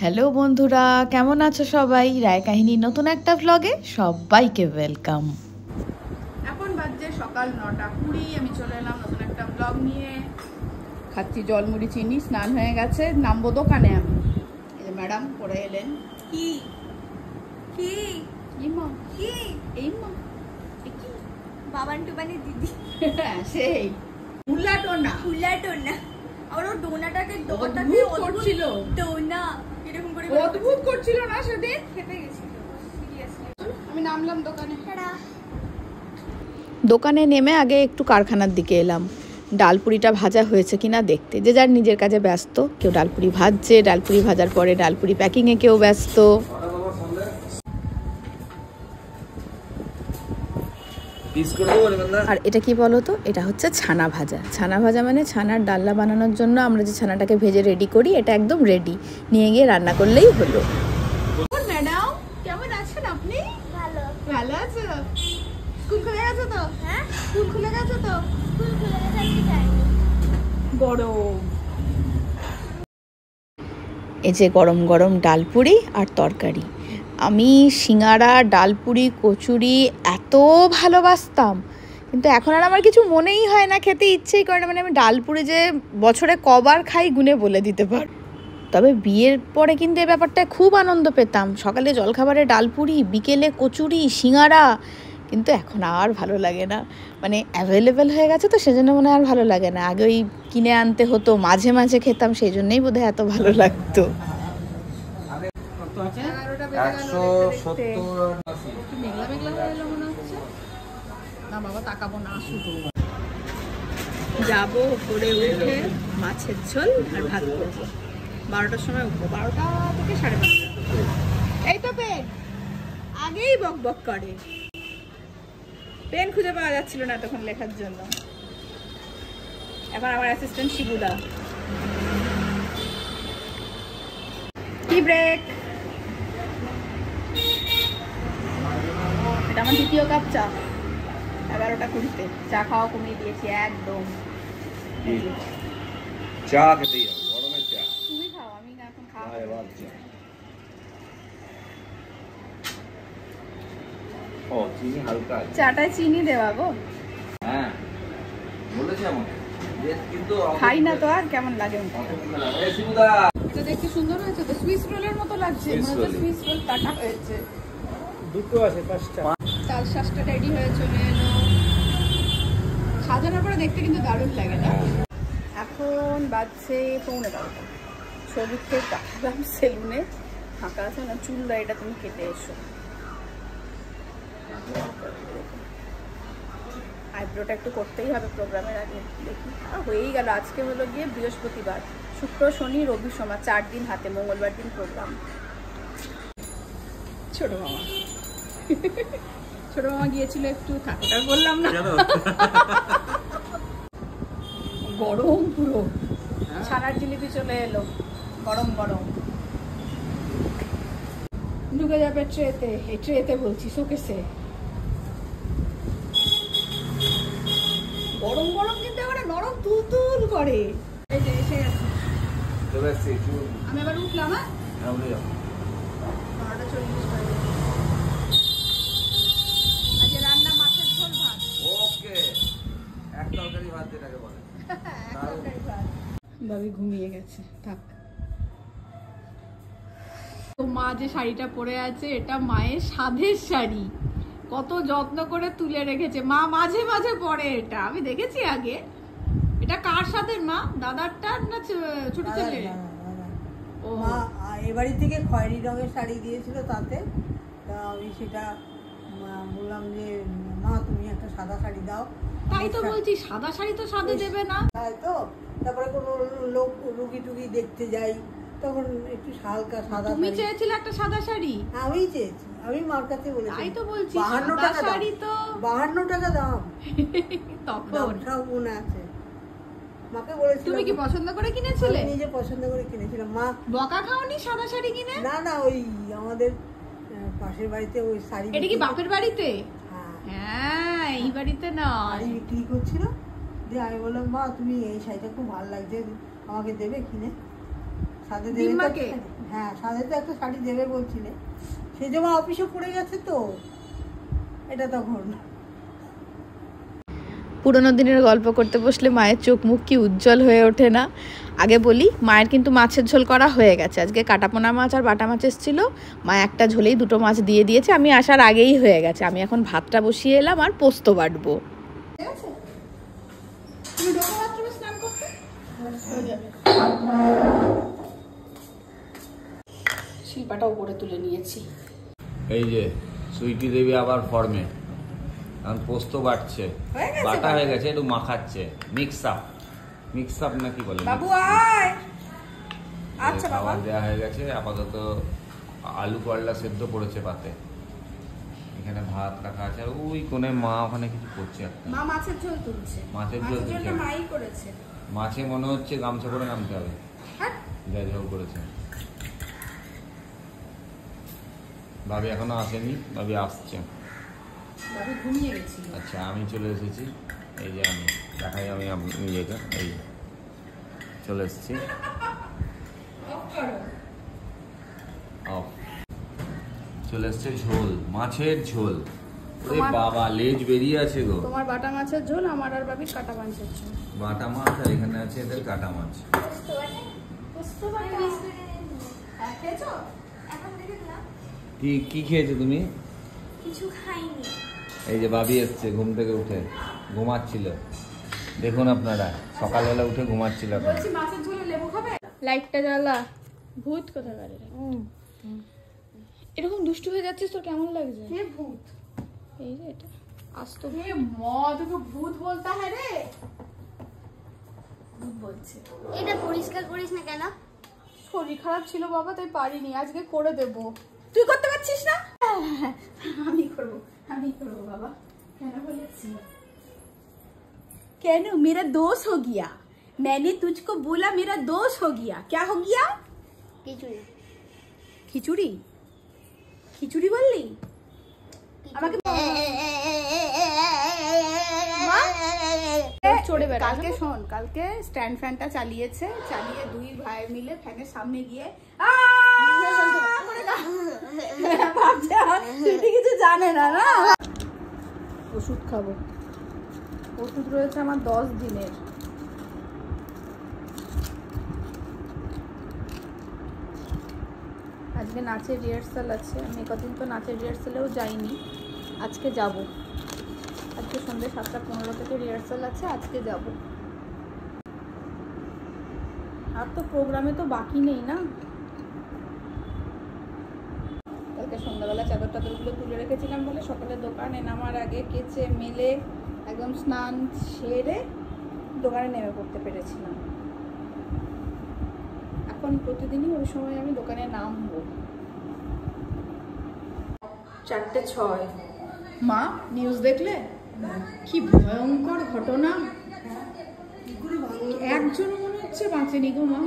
Hello বন্ধুরা, কেমন আছো সবাই? রায় কাহিনীর নতুন একটা ভ্লগে সবাইকে ওয়েলকাম। এখন বাজছে সকাল 9:20। আমি চলে এলাম নতুন একটা ভ্লগ নিয়ে। খাচ্ছি জলমুড়ি চিনি, স্নান হয়ে গেছে, নামবো দোকানে। আমি এই যে ম্যাডাম পরে এলেন। কি কি মা? কি এই মা? কি বাবান টুবানি দিদি? সেই ফুলাটোনা আর ও ডোনাটাকে করছিল, ডোনা এরকম করে অদ্ভুত করছিল না সেদিন? খেপে গেছিল সিরিয়াসলি। আমি নামলাম দোকানে। টাটা। দোকানে নেমে আগে একটু কারখানার দিকে এলাম, ডালপুরিটা ভাজা হয়েছে কিনা দেখতে। যে যার নিজের কাজে ব্যস্ত, কেউ ডালপুরি ভাজছে, ডালপুরি ভাজার পরে ডালপুরি প্যাকিংয়ে কেউ ব্যস্ত। আর এটা কি বলো তো, এটা হচ্ছে ছানা ভাজা। ছানা ভাজা মানে ছানার ডালনা বানানোর জন্য আমরা যে ছানাটাকে ভেজে রেডি করি, এটা একদম রেডি, নিয়ে গিয়ে রান্না করলেই হলো। ম্যাডাম কেমন আছেন আপনি? ভালো। ভালো আছো? স্কুল খুলে গেছে তো? হ্যাঁ, স্কুল খুলে গেছে তো? স্কুল খুলে গেছে, আজকে যাইনি। গরম, এই যে গরম গরম ডালপুরি আর তরকারি। আমি সিঙ্গারা, ডালপুরি, কচুরি এত ভালোবাসতাম, কিন্তু এখন আর আমার কিছু মনেই হয় না, খেতে ইচ্ছেই করে না। মানে আমি ডালপুরি যে বছরে কবার খাই গুনে বলে দিতে পার। তবে বিয়ের পরে কিন্তু এই ব্যাপারটা খুব আনন্দ পেতাম। সকালে জলখাবারে ডালপুরি, বিকেলে কচুরি, সিঙ্গারা। কিন্তু এখন আর ভালো লাগে না, মানে অ্যাভেলেবেল হয়ে গেছে তো সেজন্য মনে হয় আর ভালো লাগে না। আগে ওই কিনে আনতে হতো, মাঝে মাঝে খেতাম, সেই জন্যই বোধহয় এত ভালো লাগতো। যাবো উপরে উঠে মাছের ঝোল আর ভাত করবো। 12টার সময় উঠবো, 12টা থেকে 5:30। এই তো পেন আগেই বক বক করে। পেন খুঁজে পাওয়া যাচ্ছিল না তখন লেখার জন্য। এখন আমার অ্যাসিস্ট্যান্ট শিবুদা। কি ব্রেক? এটা আমার দ্বিতীয় কাপ চা, 11:20। চা খাওয়া কমিয়ে দিয়েছি একদম। চা খেতেই হবে, গরমের চা। তুমি খাও, আমি না এখন খাওয়া। ও চিনি হালকা আছে। চাটায় চিনি দেওয়া গো? হ্যাঁ বলেছি আমাকে, কিন্তু খাই না তো আর কেমন লাগে। এই শিবুদা, এটা দেখতে সুন্দর হয়েছে তো, সুইস রোলের মতো লাগছে। মনে হচ্ছে সুইস রোল কাটা হয়েছে। দুটো আছে, 5টা। তাল শ্বাসটা রেডি হয়ে চলে এলো। সাজানোর পরে দেখতে কিন্তু দারুণ লাগে না? এখন বাজছে 11:15। সবুজকে পাঠালাম সেলুনে, ফাঁকা আছে না, চুল দাড়িটা তুমি কেটে এসো। আইব্রোটা একটু করতেই হবে প্রোগ্রামের আগে। দেখি হয়েই গেল। আজকে হলো গিয়ে বৃহস্পতিবার, শুক্র, শনি, রবি, সোমবার, 4 দিন হাতে। মঙ্গলবার দিন প্রোগ্রাম। ছোট মামা ছোট মামা গিয়েছিল একটু, থাকতে বললাম না। গরম পুরো। ছানার জিলিপি চলে এলো, গরম গরম। ঢুকে যাবে ট্রেতে। এই ট্রেতে বলছি, শোকেসে। গরম গরম কিন্তু এবারে নরম তুলতুল করে। এই যে এসে গেছে। আমি এবার উঠলাম। হ্যাঁ, 12:40 বাজে। আজকে রান্না মাছের ঝোল ভাত। ওকে, এক তরকারি ভাত যেটাকে বলে। ভাবি ঘুমিয়ে গেছে, থাক। তো মা যে শাড়িটা পরে আছে, এটা মায়ের সাধের শাড়ি। কত যত্ন করে তুলে রেখেছে মা, মাঝে মাঝে পরে। এটা আমি দেখেছি আগে। এটা কার সাথের মা? দাদারটা না ছোট ছেলে? ও মা এ বাড়ি থেকে খয়েরি রঙের শাড়ি দিয়েছিল, তাতে তা আমি সেটা বললাম যে মা তুমি একটা সাদা শাড়ি দাও। তাই তো বলছি, সাদা শাড়ি তো সাদে দেবে না। তাই তো, তারপরে কোনো লোক রুগী টুগি দেখতে যাই, তখন একটু হালকা সাদা। তুমি চেয়েছিলে একটা সাদা শাড়ি? আমি চেয়েছি, আমি মার কাছে বলেছি। তাই তো বলছি, 52 সাদা টাকা শাড়ি তো 52 টাকা দাম। তখন সব মনে আছে, মাকে বলেছি। তুমি কি পছন্দ করে কিনেছিলে? নিজে পছন্দ করে কিনেছিলাম। মা বকা খাওনি সাদা শাড়ি কিনে? না না, ওই আমাদের পাশের বাড়িতে ওই শাড়ি। এটা কি বাপের বাড়িতে? হ্যাঁ, হ্যাঁ, এই বাড়িতে না। শাড়ি বিক্রি করছিল। দিয়ে আমি বললাম মা তুমি এই শাড়িটা খুব ভালো লাগছে, আমাকে দেবে কিনে? সাথে দেবে তো ডিম্বাকে? হ্যাঁ, সাথে তো একটা শাড়ি দেবে বলছিলে, সে যেমন অফিসে পড়ে গেছে তো এটা তখন। পুরোনো দিনের গল্প করতে বসলে মায়ের চোখ মুখ কি উজ্জ্বল হয়ে ওঠে না। আগে বলি, মায়ের কিন্তু মাছের ঝোল করা হয়ে গেছে। আজকে কাটাপোনা মাছ আর বাটা মাছ এসেছিলো, মা একটা ঝোলেই দুটো মাছ দিয়ে দিয়েছে। আমি আসার আগেই হয়ে গেছে। আমি এখন ভাতটা বসিয়ে এলাম আর পোস্ত বাটবো। শিল্পাটাও করে তুলে নিয়েছি। এই যে সুইটি দেবী আবার ফর্মে, কারণ পোস্ত বাটছে, বাটা হয়ে গেছে, একটু মাখাচ্ছে। মিক্স আপ নাকি বলে, বাবু আয়। আচ্ছা বাবা। খাবার দেওয়া হয়ে গেছে। আপাতত আলু করলা সেদ্ধ পড়েছে পাতে, এখানে ভাত রাখা আছে। আর ওই কোনে মা ওখানে কিছু করছে একটা, মা মাছের ঝোল তুলছে। মাছের ঝোল তুলছে। ঝোলটা মাই করেছে। মাছে মনে হচ্ছে গামছা করে নামতে হবে, হ্যাঁ। যা ঝোল করেছে। ভাবি এখনো আসেনি, ভাবি আসছে। বাবু ঘুমিয়ে গেছি। আচ্ছা, আমি চলে এসেছি। এই যে আমি দেখাই, আমি নিজেকে এই চলে এসেছি। চলে এসছে ঝোল, মাছের ঝোল। ওরে বাবা, লেজ বেরিয়ে আছে গো। তোমার বাটা মাছের ঝোল, আমার আর বাবির কাটা মাছের ঝোল। বাটা মাছ আর এখানে আছে এদের কাটা মাছ। কি কি খেয়েছো তুমি? কিছু খাইনি। এই যে ভাবি এসছে ঘুম থেকে উঠে, ঘুমাচ্ছিল। দেখুন আপনারা, সকালবেলা উঠে ঘুমাচ্ছিল এখন। মাছের ঝোলে লেবু খাবে? লাইটটা জ্বালা। ভূত কোথায় গেল? এরকম দুষ্টু হয়ে যাচ্ছিস, তোর কেমন লাগছে? কে ভূত? এই যে এটা আস্ত হে মদ, তোকে ভূত বলতা হ্যাঁ রে। ভূত বলছে। এটা পরিষ্কার করিস না কেন? শরীর খারাপ ছিল বাবা, তাই পারিনি। আজকে করে দেব। তুই করতে পারছিস না? আমি করব বাবা। কেন বলেছি? কেন? मेरा दोष हो गया। मैंने तुझको बोला मेरा दोष हो गया। क्या हो गया? কিছুই। খিচুড়ি খিচুড়ি বললি আমাকে? চড়ে বেড়া। কালকে শোন, কালকে স্ট্যান্ড ফ্যানটা চালিয়েছে, চালিয়ে দুই ভাই মিলে ফ্যানের সামনে গিয়ে কিছু জানে না। না, ওষুধ খাবো। ওষুধ রয়েছে আমার 10 দিনের। আজকে নাচের রিহার্সাল আছে। আমি কদিন তো নাচের রিহার্সালেও যাইনি, আজকে যাব। আজকে সন্ধ্যে 7:15 থেকে রিহার্সাল আছে, আজকে যাব। আর তো প্রোগ্রামে তো বাকি নেই না। কালকে সন্ধ্যাবেলা চাদর টাদরগুলো তুলে রেখেছিলাম বলে সকালে দোকানে নামার আগে কেচে মেলে একদম স্নান সেরে দোকানে নেমে পড়তে পেরেছিলাম। এখন প্রতিদিনই ওই সময় আমি দোকানে নামবো। 4:06। মা, নিউজ দেখলে? কি ভয়ঙ্কর ঘটনা। একজন মনে হচ্ছে বাঁচেনি গো মা।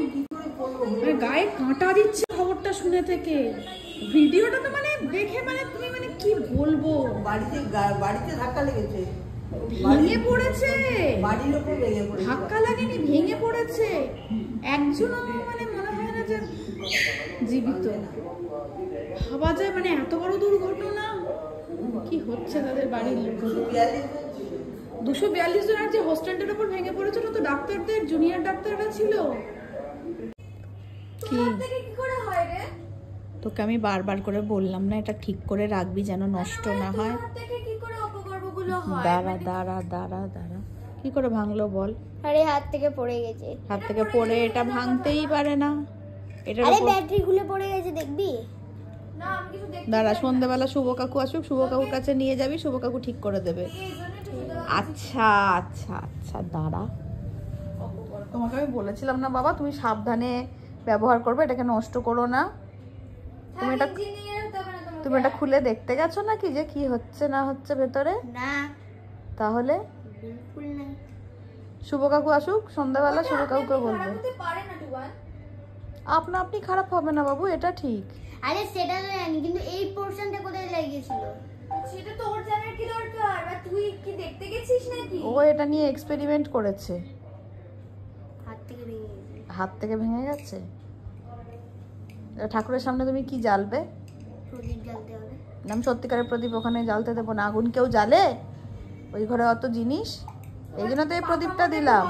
মানে গায়ে কাঁটা দিচ্ছে খবরটা শুনে থেকে। ভিডিওটা তো মানে দেখে মানে তুমি মানে কি বলবো, বাড়িতে ধাক্কা লেগেছে, ভেঙে পড়েছে। বাড়ির ওপর ভেঙে পড়েছে। ধাক্কা লাগেনি, ভেঙে পড়েছে। একজনও মানে মনে হয় না যে জীবিত। ভাবা যায় মানে এত বড় দুর্ঘটনা কি হচ্ছে তাদের বাড়ির লোক। 242 জন। আর যে হোস্টেলটার উপর ভেঙে পড়েছিল তো ডাক্তারদের, জুনিয়র ডাক্তাররা ছিল। কি করে হয় রে? তোকে আমি বারবার করে বললাম না এটা ঠিক করে রাখবি যেন নষ্ট না হয়। কি করে অপকর্মগুলো হয়? দাঁড়া দাঁড়া দাঁড়া দাঁড়া, কি করে ভাঙলো বল? আরে হাত থেকে পড়ে গেছে। হাত থেকে পড়ে এটা ভাঙতেই পারে না। এটার আরে উপর ব্যাটারি খুলে পড়ে গেছে, দেখবি? না, আমি কিছু দেখতে দাঁড়া, সন্ধ্যাবেলা শুভ কাকু আসুক, শুভ কাকুর কাছে নিয়ে যাবি, শুভ কাকু ঠিক করে দেবে। আচ্ছা আচ্ছা আচ্ছা দাঁড়া। তোমাকে আমি বলেছিলাম না বাবা, তুমি সাবধানে ব্যবহার করবে, এটাকে নষ্ট করো না। তুমি এটা খুলে দেখতে গেছো নাকি যে কি হচ্ছে না হচ্ছে ভেতরে? না, তাহলে বিলকুল না। শুভ কাকু আসুক সন্ধ্যাবেলা, শুভ কাকুকে বলবে। পারে না টুবান। আপনা আপনি খারাপ হবে না বাবু, এটা ঠিক। আরে সেটা তো জানি, কিন্তু এই পোরশনটা কোথায় লেগেছিল? সেটা তোর জানার কি দরকার? আর তুই কি দেখতে গেছিস নাকি? ও এটা নিয়ে এক্সপেরিমেন্ট করেছে। হাত থেকে ভেঙে গেছে। হাত থেকে ভেঙে গেছে। ঠাকুরের সামনে তুমি কি জ্বালবে? প্রদীপ জ্বালতে হবে। আমি সত্যিকারের প্রদীপ ওখানে জ্বালতে দেবো না। আগুন কেউ জ্বালে ওই ঘরে? অত জিনিস, এই জন্য তো এই প্রদীপটা দিলাম।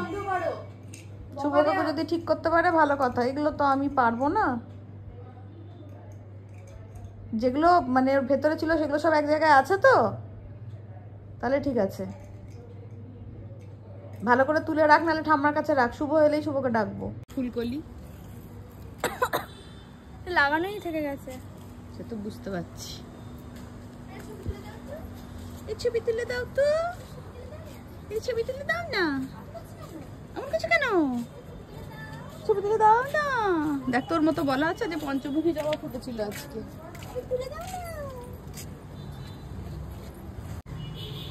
শুভ কাকু যদি ঠিক করতে পারে ভালো কথা, এগুলো তো আমি পারবো না। যেগুলো মানে ওর ভেতরে ছিল সেগুলো সব এক জায়গায় আছে তো, তাহলে ঠিক আছে। ভালো করে তুলে রাখ, নাহলে ঠাম্মার কাছে রাখ, শুভ এলেই শুভকে ডাকবো। ফুলকলি লাগানোই থেকে গেছে, সে তো বুঝতে পারছি। এই ছবি তুলে দাও তো, এই ছবি তুলে দাও না। আমার কাছে কেন? ছবি তুলে দাও না। দেখ তোর মতো বলা আছে যে পঞ্চমুখী জবা ফুটেছিল আজকে। তুলে দাও না।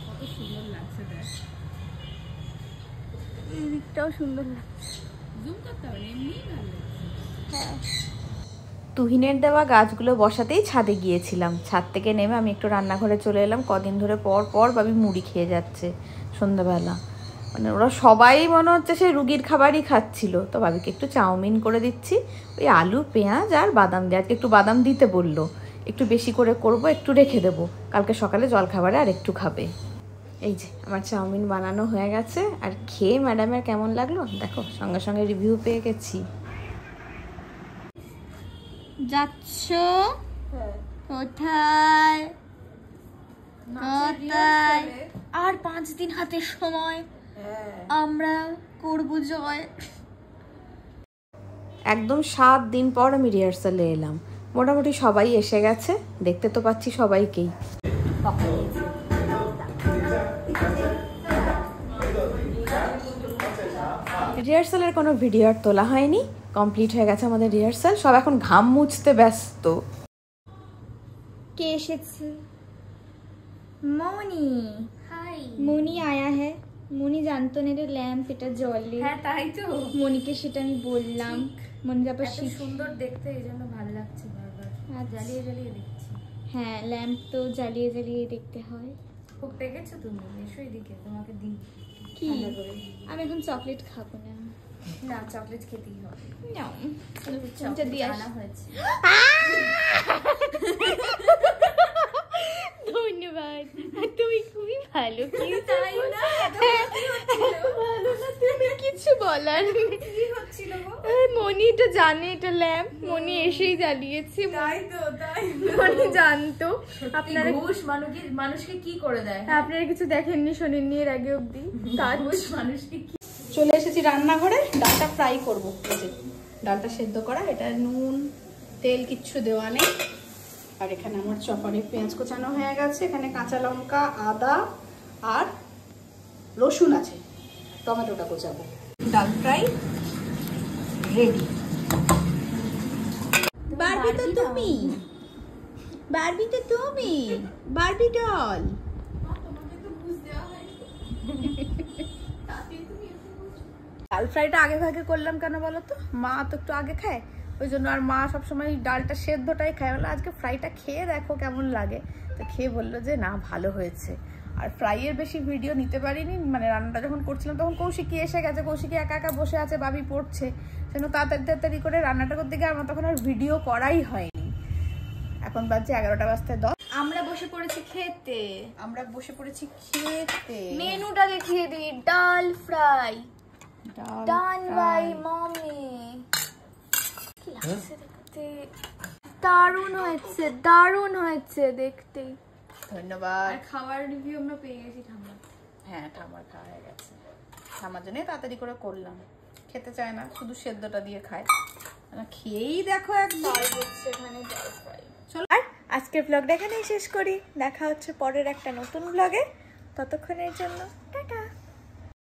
কত সুন্দর লাগছে দেখ, এই দিকটাও সুন্দর লাগছে। জুম করতে হবে, এমনিই ভালো লাগছে। হ্যাঁ, তুহিনের দেওয়া গাছগুলো বসাতেই ছাদে গিয়েছিলাম। ছাদ থেকে নেমে আমি একটু রান্নাঘরে চলে এলাম। কদিন ধরে পর বাবি মুড়ি খেয়ে যাচ্ছে সন্ধ্যাবেলা। মানে ওরা সবাই মনে হচ্ছে সেই রুগীর খাবারই খাচ্ছিল। তো বাবিকে একটু চাউমিন করে দিচ্ছি, ওই আলু পেঁয়াজ আর বাদাম দিয়ে। আজকে একটু বাদাম দিতে বললো, একটু বেশি করে করব, একটু রেখে দেবো, কালকে সকালে জলখাবারে আর একটু খাবে। এই যে আমার চাউমিন বানানো হয়ে গেছে। আর খেয়ে ম্যাডামের কেমন লাগলো দেখো, সঙ্গে সঙ্গে রিভিউ পেয়ে গেছি। যাচ্ছ কোথায়? কোথায়? আর 5 দিন হাতে সময়, আমরা করব জয়। একদম 7 দিন পর আমি রিহার্সালে এলাম। মোটামুটি সবাই এসে গেছে, দেখতে তো পাচ্ছি সবাইকেই। রিহার্সালের কোনো ভিডিও আর তোলা হয়নি, কমপ্লিট হয়ে গেছে আমাদের রিহার্সাল। সব এখন ঘাম মুছতে ব্যস্ত। কে এসেছে? মনি। হাই। মনি আয়া হ্যাঁ। মনি জানতো না রে ল্যাম্প এটা জ্বলে। হ্যাঁ তাই তো, মনিকে সেটা আমি বললাম। মনি যাবার এত সুন্দর দেখতে, এই জন্য ভালো লাগছে বারবার জ্বালিয়ে জ্বালিয়ে দেখছি। হ্যাঁ, ল্যাম্প তো জ্বালিয়ে জ্বালিয়ে দেখতে হয়। খুব পেকেছো তুমি, এসো এদিকে, তোমাকে দিই কি? আমি এখন চকলেট খাবো না। না, চকলেট খেতেই হবে। না, চকলেট দিয়ে আনা হয়েছে। ধন্যবাদ, তুমি খুবই ভালো। তাই না? ভালো না, তুমি কিছু বলার কি হচ্ছিল গো? মনি এটা জানে, এটা ল্যাম্প মনি এসেই জ্বালিয়েছে। তাই তো, তাই মনি জানতো। আপনারা ঘুষ মানুষকে কি করে দেয়? আপনারা কিছু দেখেননি শোনেননি এর আগে অব্দি। ঘুষ মানুষকে কি। চলে এসেছি রান্নাঘরে, ডালটা ফ্রাই করবো। এই যে ডালটা সেদ্ধ করা, এটা নুন তেল কিচ্ছু দেওয়া নেই। আর এখানে আমার চপারে পেঁয়াজ কোচানো হয়ে গেছে, এখানে কাঁচা লঙ্কা আদা আর রসুন আছে, টমেটোটা কোচাবো। ডাল ফ্রাই রেডি। বারবি তো তুমি, বারবি তো তুমি, বারবি ডল। ডাল ফ্রাইটা আগে ভাগে করলাম কেন বলো তো? মা তো একটু আগে খায়, ওই জন্য। আর মা সবসময় ডালটা সেদ্ধটাই খায়। বলে আজকে ফ্রাইটা খেয়ে দেখো কেমন লাগে। তো খেয়ে বললো যে না ভালো হয়েছে। আর ফ্রাইয়ের বেশি ভিডিও নিতে পারিনি, মানে রান্নাটা যখন করছিলাম তখন কৌশিকী এসে গেছে। কৌশিকী একা একা বসে আছে, বাবি পড়ছে, সেজন্য তাড়াতাড়ি করে রান্নাটা করতে গিয়ে আমার তখন আর ভিডিও করাই হয়নি। এখন বাজছে 11টা বাজতে 10। আমরা বসে পড়েছি খেতে। আমরা বসে পড়েছি খেতে। মেনুটা দেখিয়ে দিই। ডাল ফ্রাই ডান বাই মমি। কি লাগছে দেখতে, দারুণ হয়েছে, দারুণ হয়েছে দেখতে। ধন্যবাদ। আর খাবার রিভিউ আমরা পেয়ে গেছি ঠাম্মা। হ্যাঁ, ঠাম্মার খাওয়া হয়ে গেছে। ঠাম্মার জন্য তাড়াতাড়ি করে করলাম। খেতে চায় না, শুধু সেদ্ধটা দিয়ে খায়। খেয়েই দেখো একবার। চলো, আর আজকের ব্লগটা এখানেই শেষ করি। দেখা হচ্ছে পরের একটা নতুন ব্লগে। ততক্ষণের জন্য টাটা।